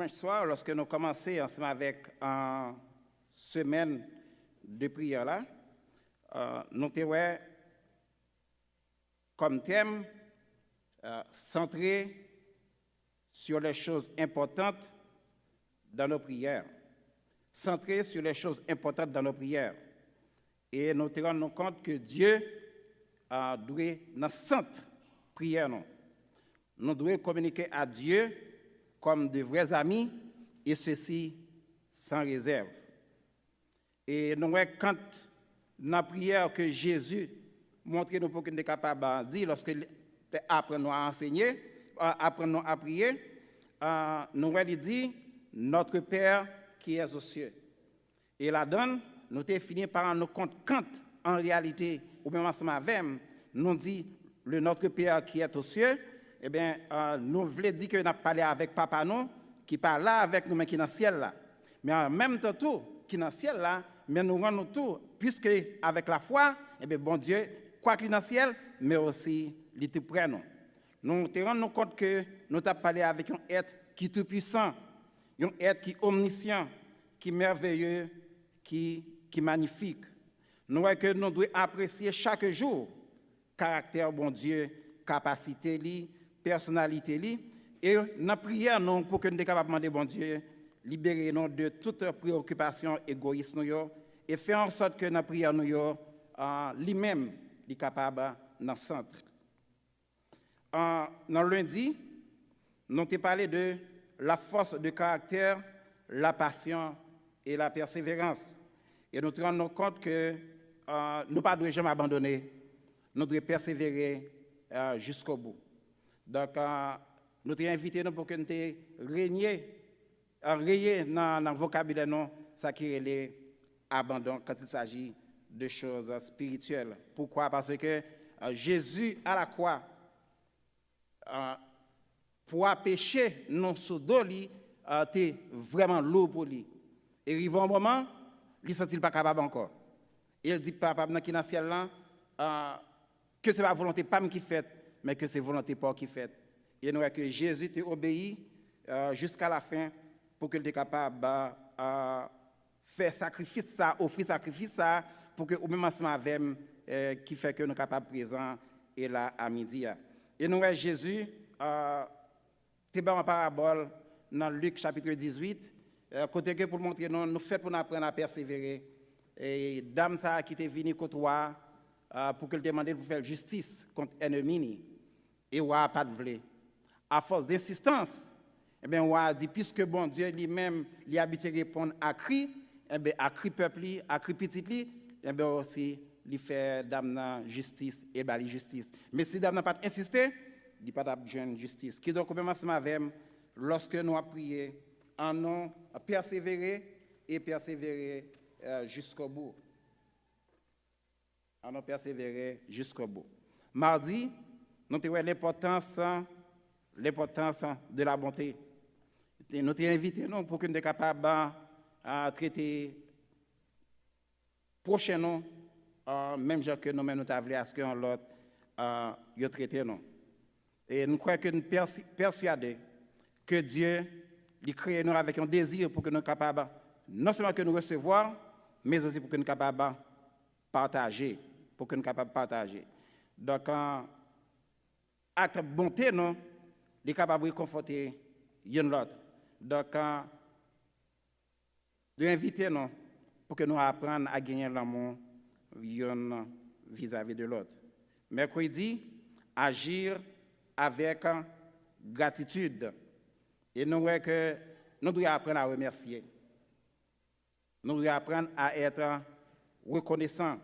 dimanche soir, lorsque nous commençons ensemble avec une semaine de prière là, nous avons comme thème centré sur les choses importantes dans nos prières. Centré sur les choses importantes dans nos prières. Et nous nous rendons compte que Dieu doit, dans cette prière, nous devons communiquer à Dieu comme de vrais amis, et ceci sans réserve. Et nous voyons quand dans la prière que Jésus montre nous pour que nous soyons capables de dire, lorsque apprenons à enseigner, apprenons à prier, nous voyons dire notre Père qui est aux cieux. Et là-dedans, nous avons fini par nous compte quand, en réalité, ou même ensemble avec nous dit le notre Père qui est aux cieux, eh bien, nous voulons dire que nous avons parlé avec Papa, nous, qui parle là avec nous, mais qui est dans le ciel là. Mais en même temps, tout, qui est dans le ciel là, mais nous rendons tout, puisque avec la foi, eh bien, bon Dieu, quoi qu'il est dans le ciel, mais aussi, il est tout près nous. Nous te rendons compte que nous avons parlé avec un être qui est tout puissant, un être qui est omniscient, qui est merveilleux, qui est magnifique. Nous voyons que nous devons apprécier chaque jour caractère bon Dieu, capacité, personnalité. Et dans la prière, nous, pour que nous soyons capables de demander bon Dieu, libérer-nous de toute préoccupation égoïste et faire en sorte que dans la prière, lui-même est capable dans le centre. Dans lundi, nous avons parlé de la force de caractère, la passion et la persévérance. Et nous nous rendons compte que nous ne devons jamais abandonner, nous devons persévérer jusqu'au bout. Donc, nous avons invité pour que nous régnions dans le vocabulaire, ça qui est l'abandon quand il s'agit de choses spirituelles. Pourquoi? Parce que Jésus à la croix, pour pécher non sous dos, était vraiment lourd pour lui. Et arrivé un moment, il ne sent pas capable encore. Il dit papa qui est dans le ciel là, que ce n'est pas volonté pas qui fait, mais que c'est volonté pas qui fait. Et nous voyons que Jésus t'a obéi jusqu'à la fin pour qu'il soit capable de faire sacrifice ça, offrir sacrifice ça, pour que au même moment avec qui fait que nous sommes capables de présent et là à midi. Et nous voyons Jésus t'es en parabole dans Luc chapitre 18, côté que pour montrer nous fait pour nous apprendre à persévérer. Et dame ça qui était venue contre toi pour qu'elle demande pour faire justice contre l'ennemi. Et on a pas de vle. À force d'insistance, eh bien on a dit puisque bon Dieu lui-même lui habitué répondre à cri, eh bien à cri peuple, à cri petit li, eh bien aussi lui fait dame justice et bali justice. Mais si dame n'a pas insisté, il pas besoin de justice. Qui donc même ensemble avec lorsque nous avons prié, en nous persévérer et persévérer jusqu'au bout. En nous persévérer jusqu'au bout. Mardi, nous avons l'importance de la bonté. Nous avons invité pour que nous soyons capables de traiter prochainement, même genre que nous-mêmes nous avons à ce que l'autre traité nous. Et nous croyons que nous sommes persuadés que Dieu lui crée nous avec un désir pour que nous soyons capables, non seulement que nous recevoir, mais aussi pour que nous soyons capables de partager. Pour que nous soyons capables de partager. Donc, acte de bonté, nous sommes capables de réconforter l'autre. Donc, de inviter nous pour que nous apprenions à gagner l'amour vis-à-vis de l'autre. Mercredi, agir avec gratitude. Et nous voyons que nous devons apprendre à remercier. Nous devons apprendre à être reconnaissants.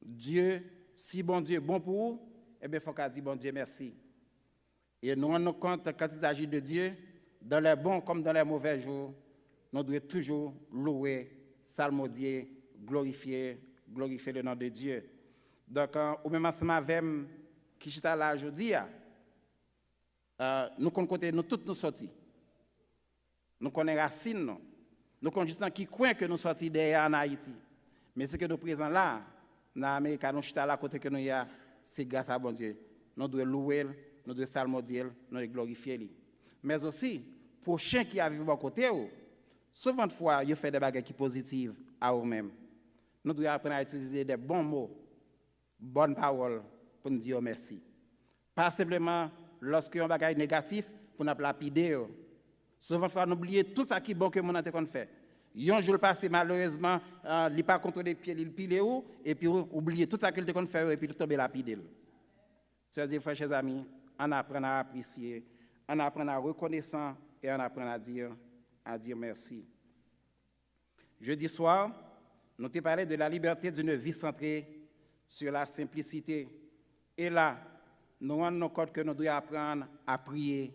Dieu, si bon Dieu est bon pour vous, eh bien, il faut qu'on dise bon Dieu merci. Et nous rendons compte quand il s'agit de Dieu, dans les bons comme dans les mauvais jours, nous devons toujours louer, psalmodier, glorifier le nom de Dieu. Donc, au même ensemble avec qui est là aujourd'hui, nous connaissons nous toutes nous sorties. Nous connaissons racines, nous connaissons qui coin que nous sortis derrière en Haïti. Mais ce que nous présents là, dans l'Amérique, nous sommes là côté que nous y a, c'est grâce à bon Dieu. Nous devons louer, nous devons psalmodier, nous devons glorifier. Mais aussi, prochain qui a vécu à côté, souvent de fois, ils font des bagages qui positives à eux-mêmes. Nous devons apprendre à utiliser des bons mots, bonnes paroles pour nous dire merci. Pas simplement lorsque un bagage négatif pour nous lapider. Souvent, il faut oublier tout ça qui est bon que mon ante fait. Un jour passé, malheureusement, il n'est pas contre les pieds, il pile et puis oublier tout ça qu'il a fait et puis tomber lapider. C'est-à-dire, frères, chers amis, on apprend à apprécier, on apprend à reconnaissant et on apprend à dire merci. Jeudi soir, nous t'ai parlé de la liberté d'une vie centrée sur la simplicité. Et là, nous rendons compte que nous devons apprendre à prier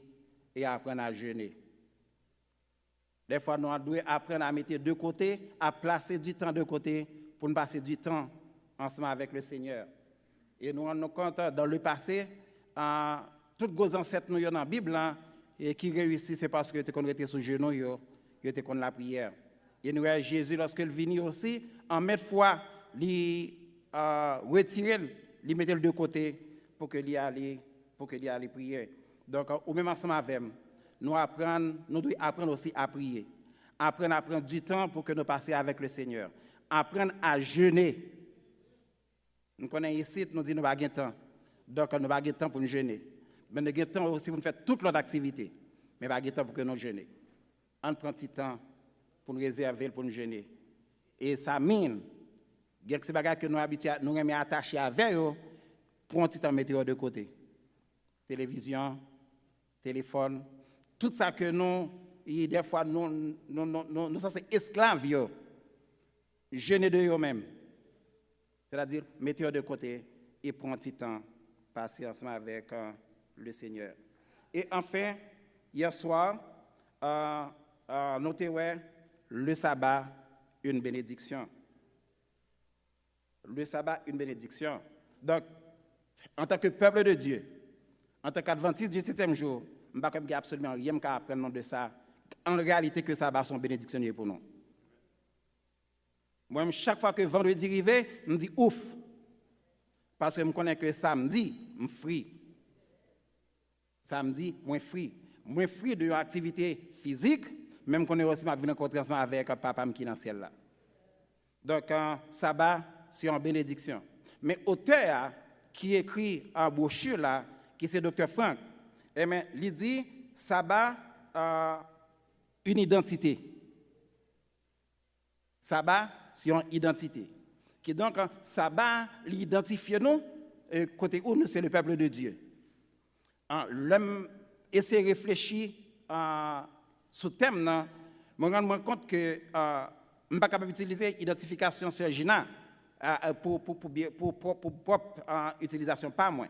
et à apprendre à jeûner. Des fois, nous devons apprendre à mettre de côté, à placer du temps de côté pour nous passer du temps ensemble avec le Seigneur. Et nous rendons compte, dans le passé, toutes nos ancêtres nous dans la Bible, et qui réussissent, c'est parce que tu étais sous genoux, tu étais contre la prière. Et nous voyons Jésus, lorsqu'il vient aussi, en mettre fois, il retirer, il mettre de côté pour qu'il y aille prier. Donc, au même ensemble avec nous devons apprendre aussi à prier. Apprendre à prendre du temps pour que nous passions avec le Seigneur. Apprendre à jeûner. Nous connaissons ici, nous disons que nous n'avons pas de temps. Donc, nous n'avons pas de temps pour nous jeûner. Mais nous avons de temps aussi pour nous faire toutes les activités. Mais nous n'avons pas de temps pour que nous jeûnions. On prend du temps pour nous réserver, pour nous jeûner. Et ça mine. Il y a des choses que nous aimons attacher avec eux, pour un petit temps mettre de côté. Télévision, téléphone, tout ça que nous, des fois, nous sommes esclaves, jeûner de eux-mêmes. C'est-à-dire, mettez de côté et prendre un petit temps, passer ensemble avec le Seigneur. Et enfin, hier soir, notez le sabbat, une bénédiction. Le sabbat, une bénédiction. Donc, en tant que peuple de Dieu, en tant qu'adventiste du 7e jour, je ne peux absolument rien apprendre de ça. En réalité, que ça va son bénédiction pour nous. Moi, chaque fois que vendredi arrive, je me dis ouf. Parce que je connais que samedi, je suis free. Samedi, je suis free. Je suis free de une activité physique, même qu'on est aussi ma vie rencontrer avec papa qui est dans le ciel là. Donc, sabbat, c'est une bénédiction. Mais auteur qui écrit en brochure là, qui c'est Dr. Frank, il dit sabbat, une identité. Sabbat, c'est une identité. Qui donc, sabbat, l'identifie nous, côté où nous, c'est le peuple de Dieu. L'homme essaie de réfléchir sur le thème, je me rends compte que je ne suis pas capable d'utiliser l'identification sur Gina pour propre utilisation, pas moi.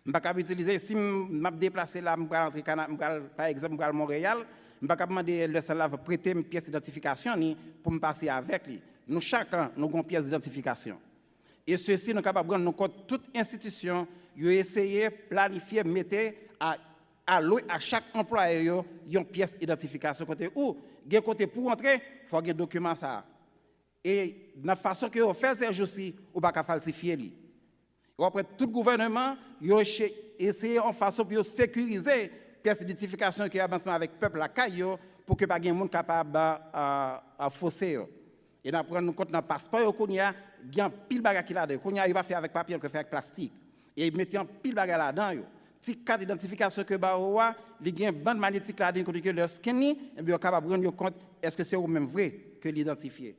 Je ne suis pas capable d'utiliser, si je me déplace là, par exemple, à Montréal, je ne suis pas capable de demander le salaire prêter une pièce d'identification pour me passer avec lui. Nous, chacun, nous avons une pièce d'identification. Et ceci, nous sommes capables de rendre compte toute institution, essayer, planifier, mettre à chaque employé une pièce d'identification. Côté où, côté pour entrer, il faut un document ça. Et de la façon que vous faites ces jours-ci, vous ne pouvez pas falsifier. Après, tout le gouvernement a essayé en façon pour sécuriser la pièce d'identification qui est avancée avec le peuple à Caillou pour que pas de monde capable de fausser. Et nous prenons compte dans le passeport, il y a un pile de bagages qui là-dedans. Il va faire avec papier, il va faire avec plastique. Et il met un pile de bagages là-dedans. Si carte d'identification que il y a une bande magnétique là-dedans que le scanner, et bien capable de rendre compte est-ce que c'est au même vrai que l'identifier.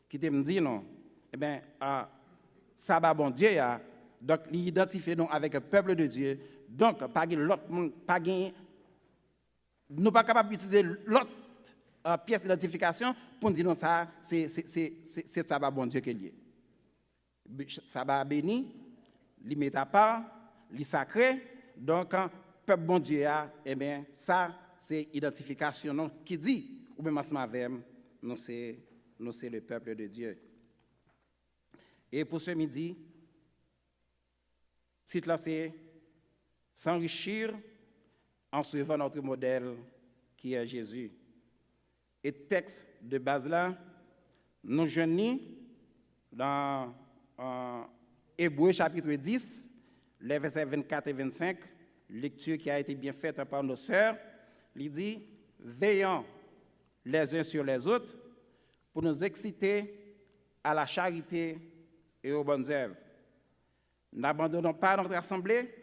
Qui te me dit non. Eh bien, ça va bon Dieu donc l'identifier nous avec le peuple de Dieu. Donc pas l'autre monde, pas nous pas capable d'utiliser l'autre pièce d'identification pour dire non ça c'est ça va bon Dieu qui est lié. Ça va béni, il met à part, il sacré. Donc peuple bon Dieu eh bien ça c'est identification non qui dit ou même ensemble avec nous c'est le peuple de Dieu. Et pour ce midi, titre là c'est s'enrichir en suivant notre modèle qui est Jésus. Et texte de base là, nous joignons dans Hébreux chapitre 10, les versets 24 et 25, lecture qui a été bien faite par nos sœurs, il dit veillant les uns sur les autres pour nous exciter à la charité et aux bonnes œuvres. N'abandonnons pas notre assemblée,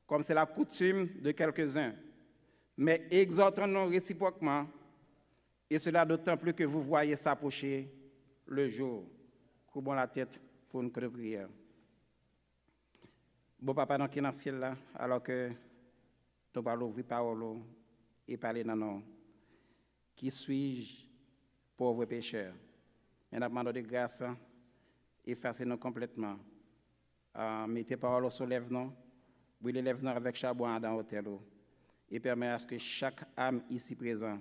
comme c'est la coutume de quelques-uns, mais exhortons-nous réciproquement, et cela d'autant plus que vous voyez s'approcher le jour. Courbons la tête pour une prière. Bon papa, dans le ciel là, alors que nous parlons ouvrir parole et parler dans nous, qui suis-je, pauvre pécheur? Et nous demandons de grâce, effacez-nous complètement. Mettez parole sur les lèvres, brûlez les lèvres avec charbon dans l'hôtel, et permettez à ce que chaque âme ici présente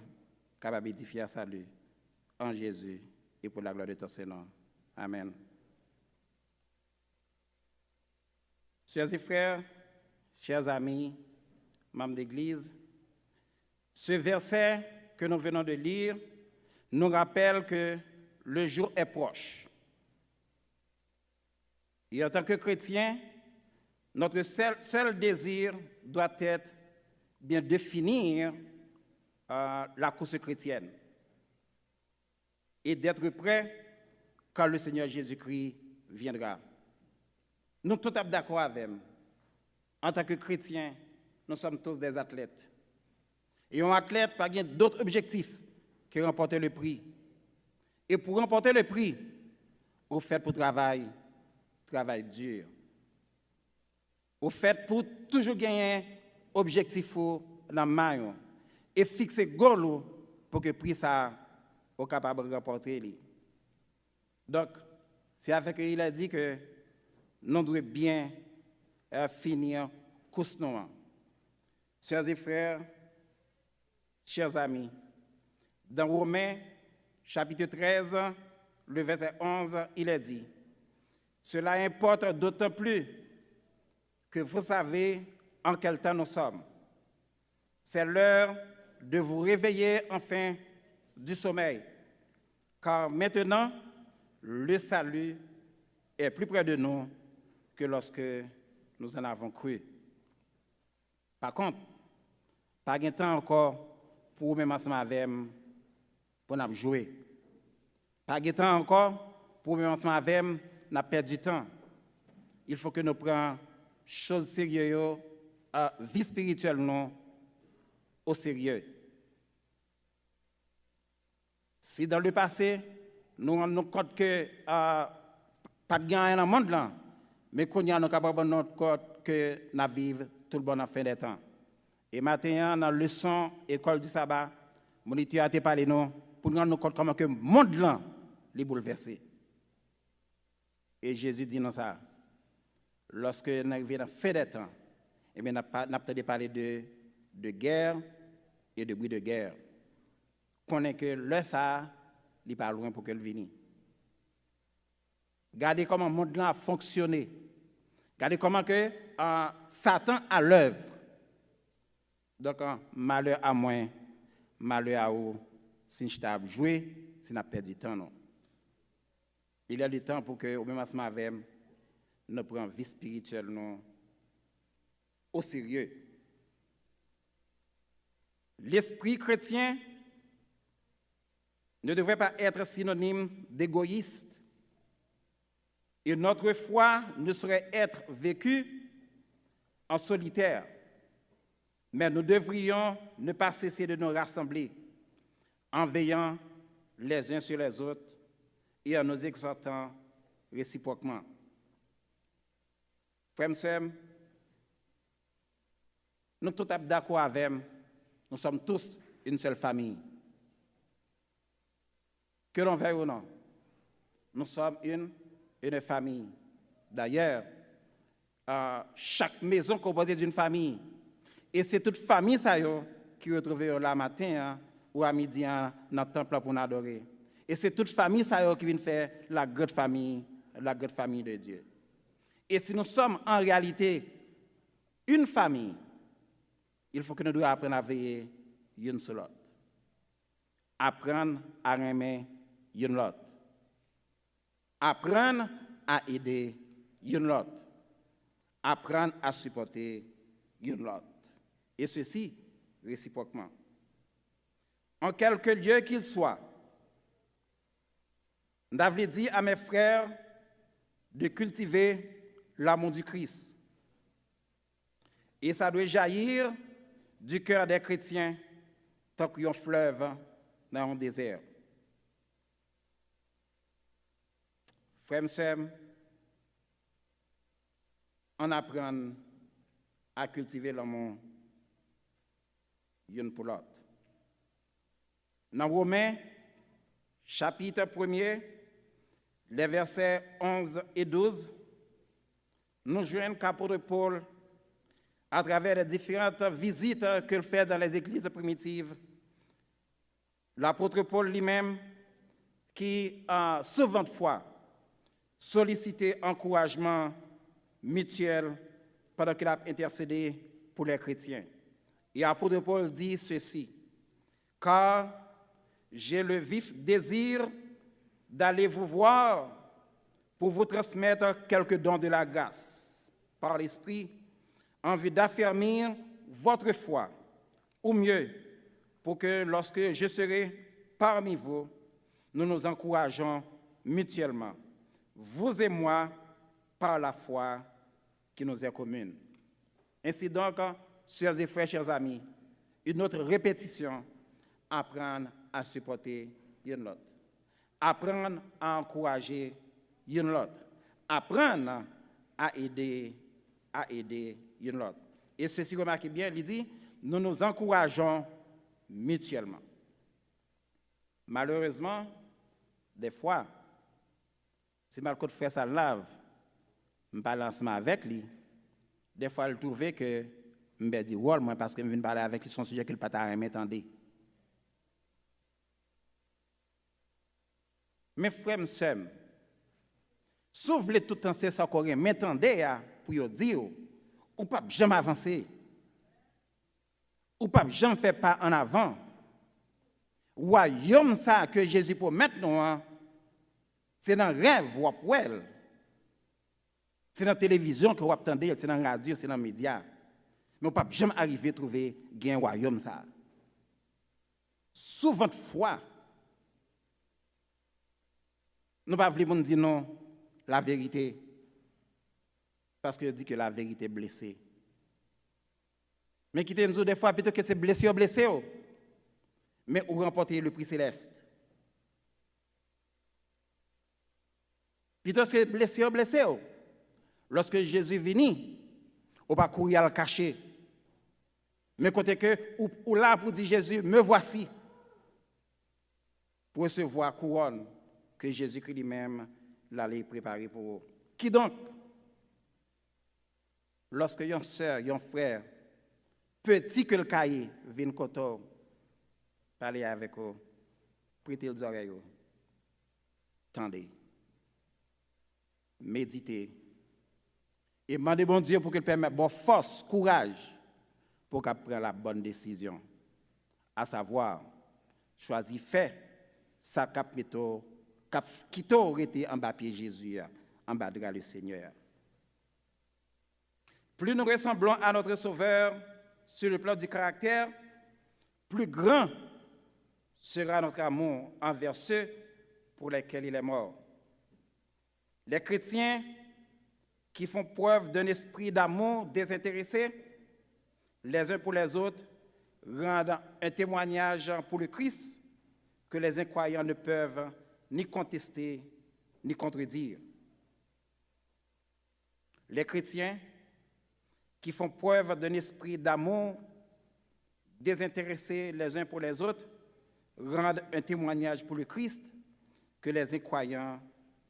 capable d'édifier à salut en Jésus et pour la gloire de ton Seigneur. Amen. Chers et frères, chers amis, membres d'Église, ce verset que nous venons de lire nous rappelle que le jour est proche. Et en tant que chrétiens, notre seul désir doit être bien définir la course chrétienne et d'être prêt quand le Seigneur Jésus-Christ viendra. Nous tous sommes d'accord avec lui. En tant que chrétiens, nous sommes tous des athlètes. Et un athlète n'a pas d'autre objectif que remporter le prix. Et pour remporter le prix, au fait pour travail dur. Au fait pour toujours gagner objectif dans la main et fixer goal pour que le prix soit capable de remporter. Donc, c'est avec qu'il a dit que nous devons bien finir course noire. Chers et frères, chers amis, dans Romains, chapitre 13, le verset 11, il est dit, « Cela importe d'autant plus que vous savez en quel temps nous sommes. C'est l'heure de vous réveiller enfin du sommeil, car maintenant, le salut est plus près de nous que lorsque nous en avons cru. » Par contre, pas de temps encore pour même ensemble avec pour nous jouer. Pas de temps encore pour même ensemble avec nous perdre du temps. Il faut que nous prenions choses sérieuses, vie spirituelle non, au sérieux. Si dans le passé, nous nous rendons compte que pas de gain dans le monde là, mais qu'on y a nous capable de notre compte que nous vivons tout le bon en fin des temps. Et maintenant, dans la leçon école du sabbat, mon étudiant a parlé nous pour nous rendre compte comment que le monde là est bouleversé. Et Jésus dit non ça. Lorsque nous arrivons dans la fin des temps, eh bien, nous avons peut-être parlé de guerre et de bruit de guerre. Qu'on est que le ça, il n'est pas loin pour qu'elle vienne. Regardez comment le monde a fonctionné. Regardez comment que Satan a l'œuvre. Donc, malheur à moi, malheur à vous, si je t'ai joué, si je n'ai pas perdu du temps. Non. Il y a du temps pour que, au même moment avec nous prenions vie spirituelle non, au sérieux. L'esprit chrétien ne devrait pas être synonyme d'égoïste. Et notre foi ne saurait être vécue en solitaire. Mais nous devrions ne pas cesser de nous rassembler en veillant les uns sur les autres et en nous exhortant réciproquement. Frères et sœurs, nous tous sommes d'accord avec, nous sommes tous une seule famille. Que l'on veuille ou non, nous sommes une famille. D'ailleurs, chaque maison composée d'une famille. Et c'est toute famille ça, qui retrouve là matin ou à midi dans le temple pour nous adorer. Et c'est toute famille ça, qui vient faire la grande famille de Dieu. Et si nous sommes en réalité une famille, il faut que nous devons apprendre à veiller l'une sur l'autre. Apprendre à aimer l'une l'autre. Apprendre à aider l'une l'autre. Apprendre à supporter l'une l'autre. Et ceci réciproquement. en quelque lieu qu'il soit. J'avais dit à mes frères de cultiver l'amour du Christ. Et ça doit jaillir du cœur des chrétiens tant qu'il y a un fleuve dans un désert. Frères et sœurs, on apprend à cultiver l'amour l'une pour l'autre. Dans Romains, chapitre 1er, les versets 11 et 12, nous joignons qu'apôtre Paul, à travers les différentes visites qu'il fait dans les églises primitives, l'apôtre Paul lui-même, qui a souvent de fois sollicité encouragement mutuel pendant qu'il a intercédé pour les chrétiens. Et l'apôtre Paul dit ceci, « Car j'ai le vif désir d'aller vous voir pour vous transmettre quelques dons de la grâce par l'Esprit, en vue d'affermir votre foi, ou mieux, pour que lorsque je serai parmi vous, nous nous encourageons mutuellement, vous et moi, par la foi qui nous est commune. » Ainsi donc, sœurs et frères, chers amis, une autre répétition, apprendre à supporter l'un l'autre, apprendre à encourager l'un l'autre, apprendre à aider l'un l'autre. Et ceci, remarquez bien, il dit, nous nous encourageons mutuellement. Malheureusement, des fois, si Malcoute fait ça lave, je parle ensemble avec lui, des fois, il trouvait que je me dis, ouais, moi, parce que je viens parler avec lui, son sujet qu'il ne peut pas m'entendre. Mes frères, mes sœurs, si vous voulez tout le temps c'est ça qu'on m'entendez pour dire, ou pas jamais avancer, ou pas jamais faire pas en avant. Royaume ça que Jésus pour maintenant, c'est dans le rêve ou après. C'est dans la télévision que vous attendez, c'est dans la radio, c'est dans les médias. Mais on ne peut jamais arriver à trouver un royaume ça. Souvent de fois, nous ne pouvons pas dire non, la vérité, parce que dit que la vérité est blessée. Mais qui nous des fois, plutôt que c'est blessé ou blessé, mais ou remporter le prix céleste. Plutôt que c'est blessé ou blessé, lorsque Jésus est venu, on va courir à le cacher. Mais côté que, ou là pour dire Jésus, me voici, pour recevoir la couronne que Jésus-Christ lui-même l'allait préparer pour eux. Qui donc, lorsque yon sœur, yon frère, petit que le cahier, vient koto, parler avec eux, prêter les oreilles, tendez, méditez, et demandez bon Dieu pour qu'il permette bonne force, courage, pour qu'il prenne la bonne décision, à savoir, choisir fait, ça cap qui t'aurait été en bas pied Jésus, en bas de le Seigneur. Plus nous ressemblons à notre Sauveur sur le plan du caractère, plus grand sera notre amour envers ceux pour lesquels il est mort. Les chrétiens qui font preuve d'un esprit d'amour désintéressé, les uns pour les autres, rendent un témoignage pour le Christ que les incroyants ne peuvent ni contester, ni contredire. Les chrétiens qui font preuve d'un esprit d'amour, désintéressés les uns pour les autres, rendent un témoignage pour le Christ que les incroyants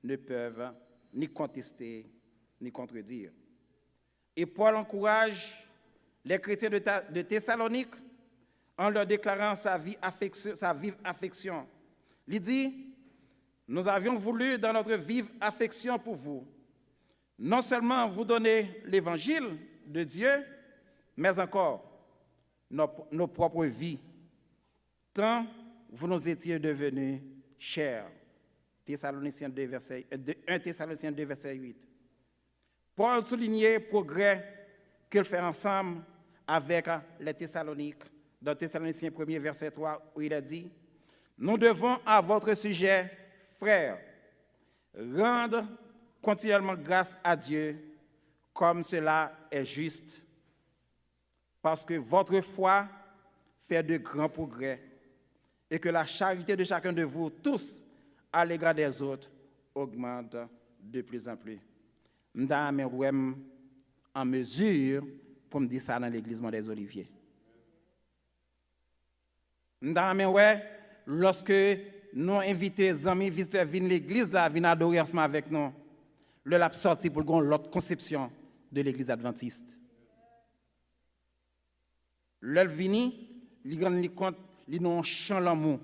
ne peuvent ni contester, ni contredire. Et Paul encourage les chrétiens de Thessalonique en leur déclarant sa vive affection. Il dit, nous avions voulu, dans notre vive affection pour vous, non seulement vous donner l'évangile de Dieu, mais encore nos propres vies, tant vous nous étiez devenus chers. 1 Thessaloniciens 2, verset 8. Paul soulignait le progrès qu'il fait ensemble avec les Thessaloniques dans Thessaloniciens 1er, verset 3, où il a dit, « Nous devons à votre sujet, frères, rendre continuellement grâce à Dieu, comme cela est juste, parce que votre foi fait de grands progrès et que la charité de chacun de vous tous à l'égard des autres augmente de plus en plus. » Je suis en mesure pour me dire ça dans l'église des Oliviers. Lorsque nous invitons les amis visiteurs venir l'église, viennent adorer ensemble avec nous, le l'a sorti pour l'autre conception de l'église adventiste. L'œuvre vini, ils rendent compte, ils n'ont chant l'amour.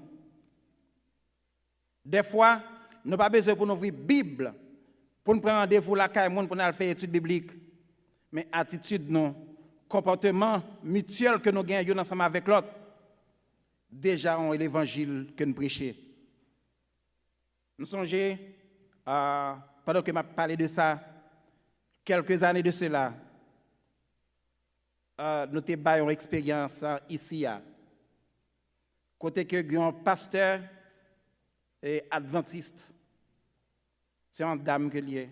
Des fois, nous n'avons pas besoin pour nous ouvrir la Bible, pour nous prendre rendez-vous la caille, pour nous faire étude biblique. Mais attitude, non, comportement mutuel que nous gagnons ensemble avec l'autre, déjà on l'évangile que nous prêchons. Nous songeons, pendant que je parlé de ça, quelques années de cela, nous avons une expérience ici. Côté que un pasteur et adventiste, c'est une dame que lié.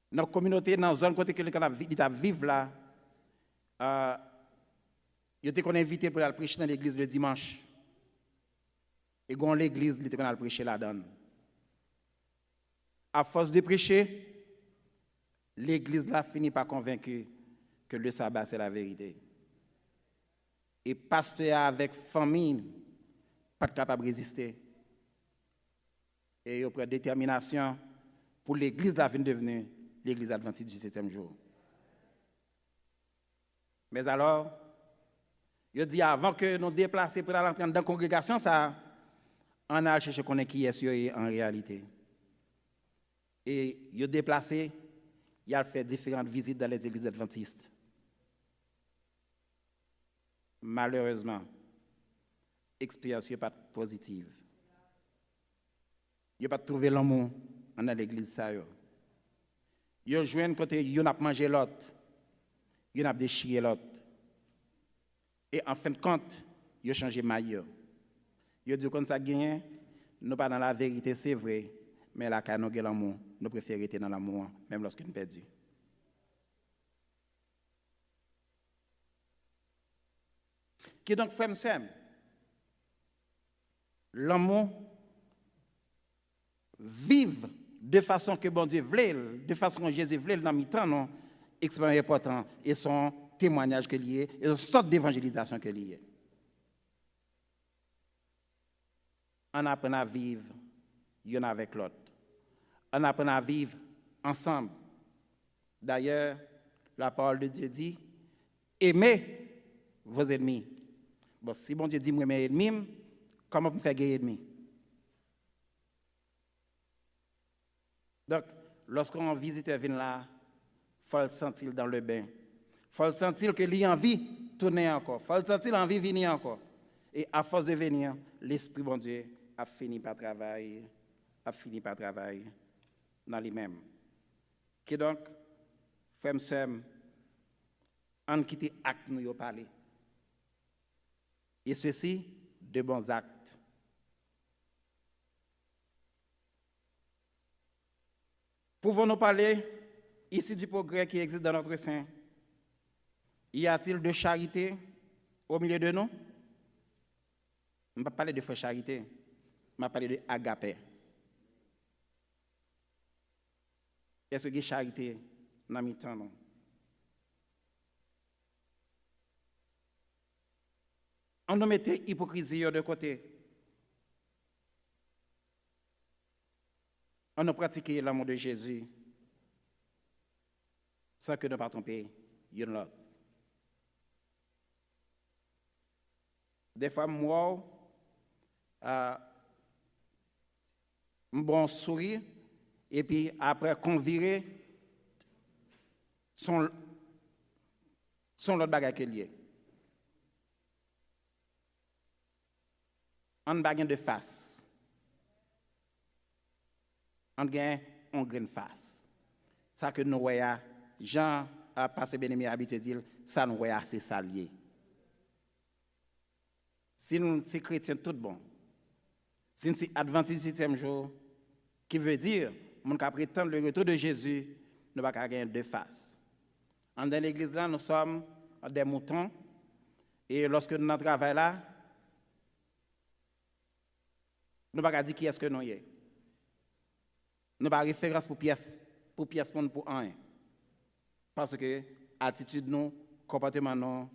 Dans la communauté, dans la zone côté que l'État vivre là, il était invité pour aller prêcher dans l'église le dimanche. Et dans l'église, il était allé prêcher là-dedans. À force de prêcher, l'église là finit par convaincre que le sabbat c'est la vérité. Et pasteur avec famille, pas capable de résister. Et il prend détermination pour l'église là venir devenir l'église adventiste du 7e jour. Mais alors, je dis avant que nous déplacions pour aller dans la congrégation, ça, on a cherché qu'on est qui est en réalité. Et il a déplacé, il a fait différentes visites dans les églises adventistes. Malheureusement, l'expérience n'est pas positive. Il n'a pas trouvé l'amour dans l'église. Il a joué un côté, il a mangé l'autre, il a déchiré l'autre. Et en fin de compte, il a changé maillot. Il a dit qu'on ça gagne, nous pas dans la vérité, c'est vrai, mais là, quand nous avons l'amour, nous préférons être dans l'amour, même lorsque nous perdons. Qui donc fait m'sem? L'amour vive de façon que bon Dieu voulait, de façon que Jésus voulait dans mi-temps, non, extrêmement important, et son témoignage que lié, et une sorte d'évangélisation que lié. On apprend à vivre l'un avec l'autre. On apprend à vivre ensemble. D'ailleurs, la parole de Dieu dit, aimez vos ennemis. Bon, si bon Dieu dit, moi, mes ennemis, comment vous faire gagner ennemis? Donc, lorsqu'on visite vient là, il faut le sentir dans le bain. Il faut le sentir que lui a envie de tourner encore. Il faut le sentir envie de venir encore. Et à force de venir, l'Esprit bon Dieu a fini par travailler dans lui-même. Qui donc, frère, sœur, on quitte acte nous parler. Et ceci, de bons actes. Pouvons-nous parler ici du progrès qui existe dans notre sein? Y a-t-il de charité au milieu de nous? Je ne vais pas parler de frère charité, je vais parler de agapé. Est-ce qu'il y a charité dans le temps? Non? On nous mettait l'hypocrisie de côté. On a pratiqué l'amour de Jésus sans que nous ne pas tromper l'autre. Des fois, moi, un bon sourire, et puis après, qu'on vire, son l'autre bagage qui est lié. On bagage de face. On gagne un grain de face. Ça que nous voyons, Jean a passé bien aimé habitué dire, ça nous voyons assez salié. si nous sommes chrétiens tout bon, si nous sommes adventistes du 7e jour, qui veut dire, nous qui prétend le retour de Jésus, nous ne pouvons pas gagner deux faces. Dans l'église là, nous sommes des moutons, et lorsque nous dans le travail là, nous ne pouvons pas dire qui est-ce que nous sommes. Nous n'avons pas référence pour pièce pour un. Parce que l'attitude nous, comportement nous,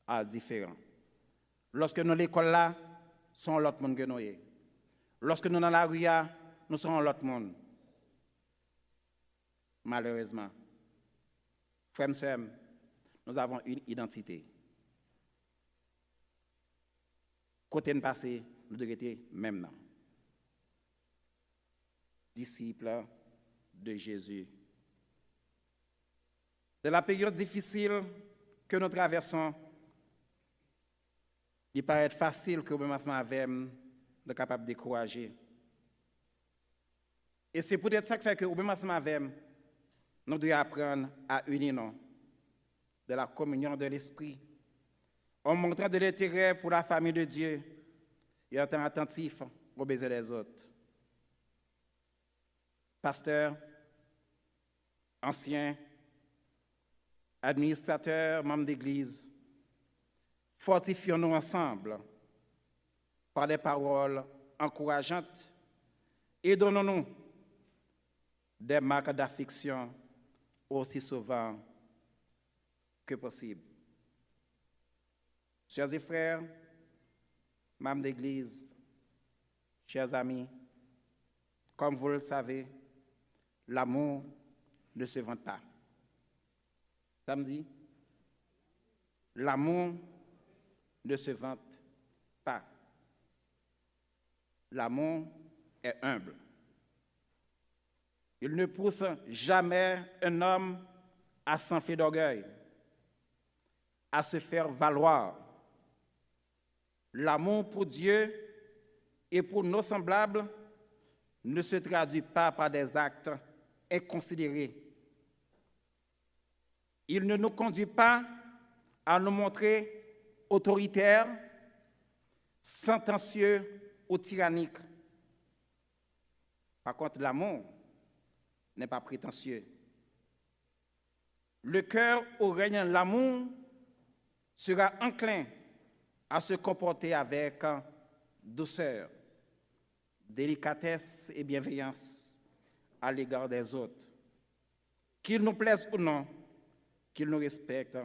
est différent. Lorsque nous à l'école là, nous sommes l'autre monde que nous sommes. Lorsque nous dans la rue, nous sommes l'autre monde. Malheureusement. Frères et sœurs, nous avons une identité. Côté de passé, nous devons être même. Disciples de Jésus. De la période difficile que nous traversons, il paraît facile que nous soyons capables de décourager. Et c'est peut-être ça qui fait que nous devons apprendre à unir de la communion de l'Esprit, en montrant de l'intérêt pour la famille de Dieu et en étant attentif aux besoins des autres. Pasteurs, anciens, administrateurs, membres d'Église, fortifions-nous ensemble par des paroles encourageantes et donnons-nous des marques d'affection aussi souvent que possible. Chers et frères, membres d'Église, chers amis, comme vous le savez, l'amour ne se vante pas. Samedi, l'amour ne se vante pas. L'amour est humble. Il ne pousse jamais un homme à s'enfler d'orgueil, à se faire valoir. L'amour pour Dieu et pour nos semblables ne se traduit pas par des actes inconsidérés. Il ne nous conduit pas à nous montrer autoritaires, sentencieux ou tyranniques. Par contre, l'amour n'est pas prétentieux. Le cœur où règne l'amour sera enclin à se comporter avec douceur, délicatesse et bienveillance à l'égard des autres, qu'ils nous plaisent ou non, qu'ils nous respectent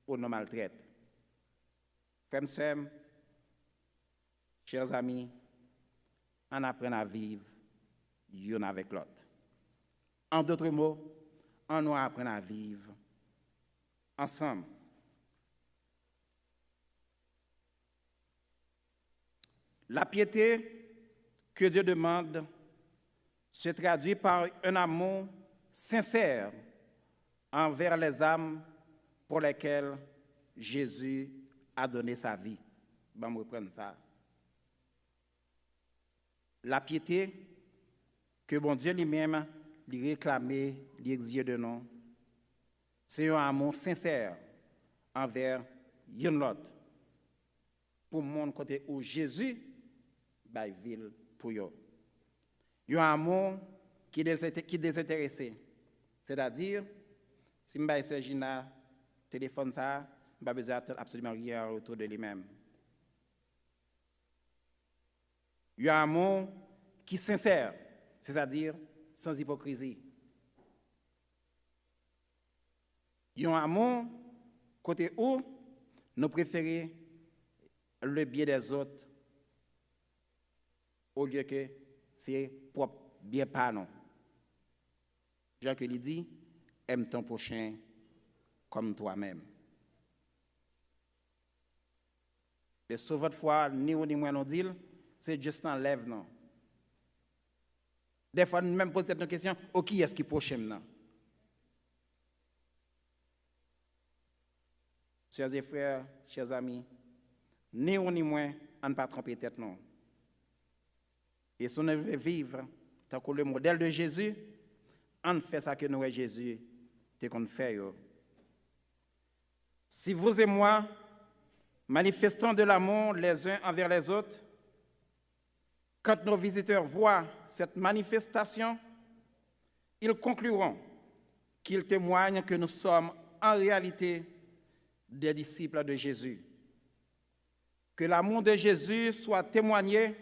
ou nous maltraitent. Frères et sœurs, chers amis, on apprend à vivre l'un avec l'autre. En d'autres mots, on doit apprendre à vivre ensemble. La piété que Dieu demande se traduit par un amour sincère envers les âmes pour lesquelles Jésus a donné sa vie. Je vais reprendre ça. La piété que bon Dieu lui-même lui réclamait, lui exigeait de nous, c'est un amour sincère envers l'autre. Pour mon côté où Jésus va vivre pour eux. Il y a un amour qui est désintéressé. C'est-à-dire, si je vais essayer de téléphone ça, je n'ai pas besoin absolument rien autour de lui-même. Il y a un amour qui est sincère, c'est-à-dire sans hypocrisie. Il y a un amour côté où nous préférons le bien des autres au lieu que c'est propre bien pas non. Jacques lui dit, aime ton prochain comme toi-même. Mais sur votre foi, ni ou ni moi non dit, c'est juste un lève non. Des fois, nous même posons cette question, qui est-ce qui est prochain non? Chers et frères, chers amis, ni ou ni moi, on ne pas tromper tête non. Et si on veut vivre tant que le modèle de Jésus, on fait ça que nous et Jésus, c'est qu'on fait. Si vous et moi, Manifestons de l'amour les uns envers les autres. Quand nos visiteurs voient cette manifestation, ils concluront qu'ils témoignent que nous sommes en réalité des disciples de Jésus. Que l'amour de Jésus soit témoigné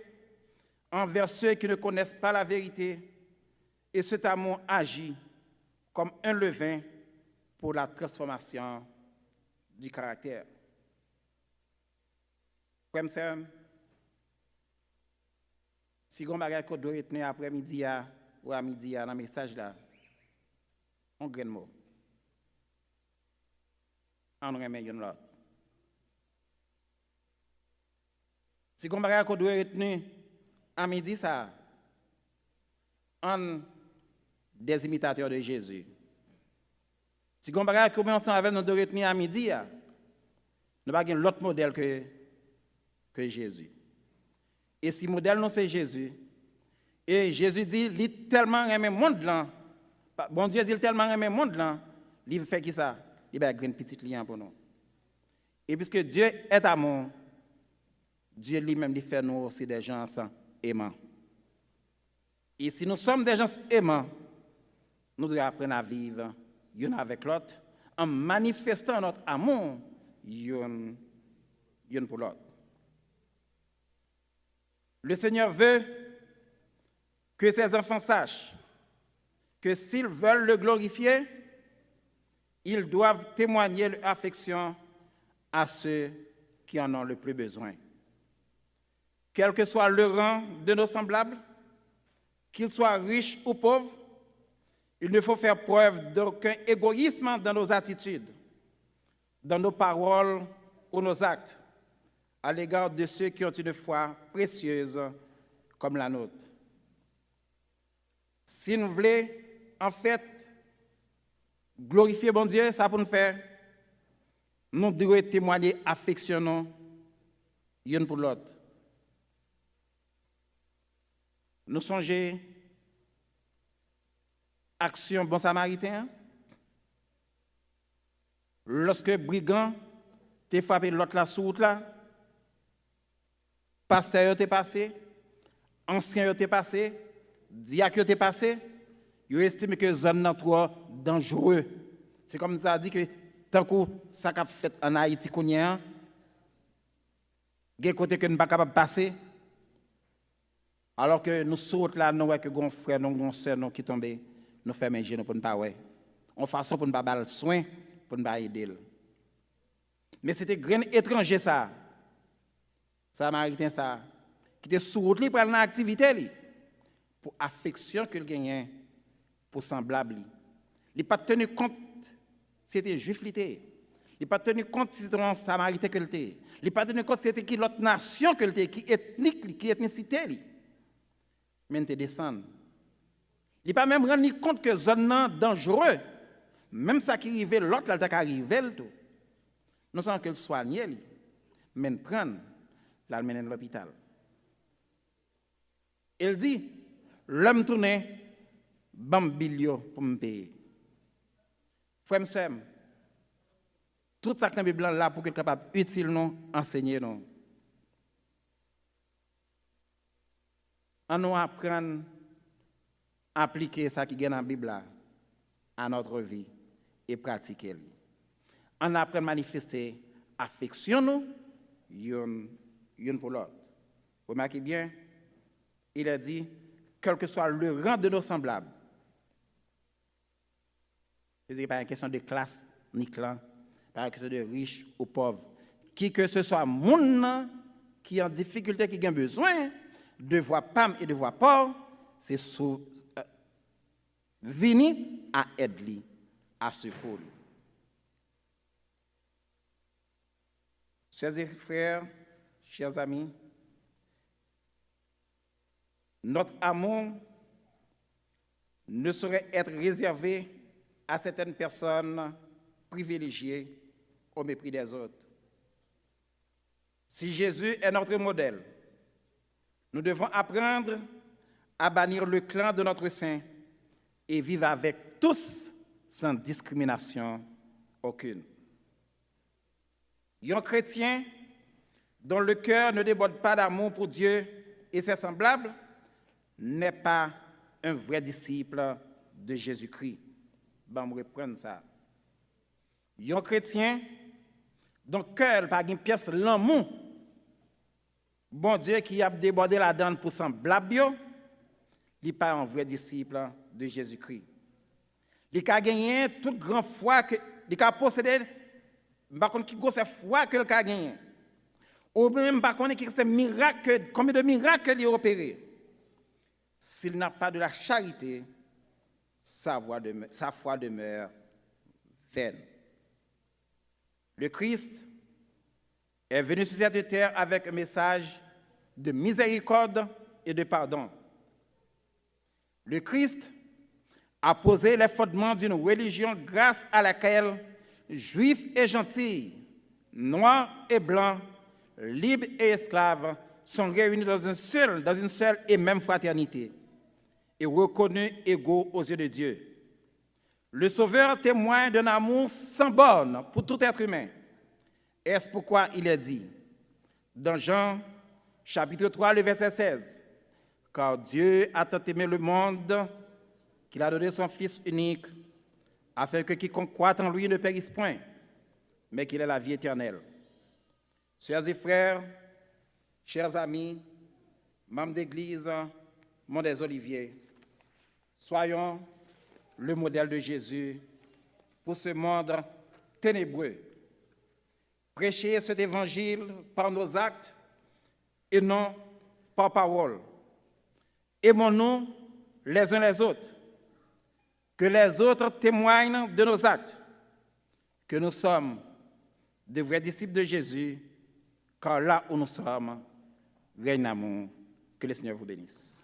envers ceux qui ne connaissent pas la vérité, et cet amour agit comme un levain pour la transformation du caractère. Frère, si vous avez un doit retenir après-midi ou à midi dans le message là, on grand mot. On remet une l'autre. Si vous avez un doit retenir à midi ça, on des imitateurs de Jésus. Si vous avez commencé avec nous de retenir à midi, nous n'avons pas l'autre modèle que Jésus. Et si le modèle non c'est Jésus, et Jésus dit, il tellement aimé le monde là, bon Dieu dit tellement aimé le monde là, il fait qui ça? Il va une petite lien pour nous. Et puisque Dieu est amour, Dieu lui-même lui fait nous aussi des gens aimants. Et si nous sommes des gens aimants, nous devons apprendre à vivre l'un avec l'autre en manifestant notre amour l'un pour l'autre. Le Seigneur veut que ses enfants sachent que s'ils veulent le glorifier, ils doivent témoigner leur affection à ceux qui en ont le plus besoin. Quel que soit le rang de nos semblables, qu'ils soient riches ou pauvres, il ne faut faire preuve d'aucun égoïsme dans nos attitudes, dans nos paroles ou nos actes, à l'égard de ceux qui ont une foi précieuse comme la nôtre. Si nous voulons, en fait, glorifier bon Dieu, ça pour nous faire, nous devons témoigner affectionnons l'un pour l'autre. Nous songeons action bon samaritain. Lorsque brigand t'a frappé l'autre la sous route là, pasteur t'est passé, ancien t'est passé, diacre t'est passé, ils estiment que zone nan trop dangereux. C'est comme ça dit que tant que ça qu'a fait en Haïti connait, des côté que nous pas capable passer. Alors que nous sautons là, nous voyons que nos frères, nos sœurs qui tombent, nous faisons manger pour ne pas ouais. On façon pour ne pas avoir soin, pour ne pas aider. Mais c'était grand étranger ça. Samaritain ça, qui était sous route pour aller activité pour affection qu'il gagnait pour semblable. Il n'a pas tenu compte c'était juif il n'a pas tenu compte si c'était un samaritain qu'il était. Il n'a pas tenu compte si c'était qui l'autre nation qu'il était, qui ethnique, qui ethnicité. Mais il descend. Il n'a pas même rendu compte que zone dangereux. Même ça qui arrivait, l'autre, là, qui arrivait, nous savons qu'il soigne, mais prendre, là, mener à l'hôpital. Il dit, l'homme tourne, bambilio pour me payer. Frère, sœur, tout ça que dans la Bible là pour qu'il soit capable utile nous, enseigner nous. On nous apprend à appliquer ça qui est dans la Bible là à notre vie et pratiquer. On apprend à manifester affection nous, une pour l'autre. Remarquez bien, il a dit, quel que soit le rang de nos semblables, ce n'est pas une question de classe ni clan, pas une question de riche ou pauvre. Qui que ce soit monde qui est en difficulté, qui a besoin de voix pam et de voix pauvre, c'est venir à aider, à secourir. Chers frères, chers amis, notre amour ne saurait être réservé à certaines personnes privilégiées au mépris des autres. Si Jésus est notre modèle, nous devons apprendre à bannir le clan de notre Saint et vivre avec tous sans discrimination aucune. Un chrétien dont le cœur ne déborde pas d'amour pour Dieu et ses semblables, n'est pas un vrai disciple de Jésus-Christ. Ben, on reprend ça. Un chrétien dont le cœur pas une pièce l'amour, bon Dieu qui a débordé la donne pour semblable, il n'est pas un vrai disciple de Jésus-Christ. Il a gagné toute grande foi, il a possédé, par contre, qui a foi que il a gagné. Ou même, par contre, qui a miracle, combien de miracles il a opéré. S'il n'a pas de la charité, sa foi demeure vaine. Le Christ est venu sur cette terre avec un message de miséricorde et de pardon. Le Christ a posé les fondements d'une religion grâce à laquelle juifs et gentils, noirs et blancs, libres et esclaves sont réunis dans une seule et même fraternité et reconnus égaux aux yeux de Dieu. Le Sauveur témoigne d'un amour sans borne pour tout être humain. Est-ce pourquoi il est dit, dans Jean, chapitre 3, le verset 16, « Car Dieu a tant aimé le monde qu'il a donné son Fils unique, afin que quiconque croit en lui ne périsse point, mais qu'il ait la vie éternelle. » Sœurs et frères, chers amis, membres d'Église, Mont des Oliviers, soyons le modèle de Jésus pour ce monde ténébreux. Prêchez cet évangile par nos actes et non par parole. Aimons-nous les uns les autres. Que les autres témoignent de nos actes, que nous sommes de vrais disciples de Jésus, car là où nous sommes, règne l'amour. Que le Seigneur vous bénisse.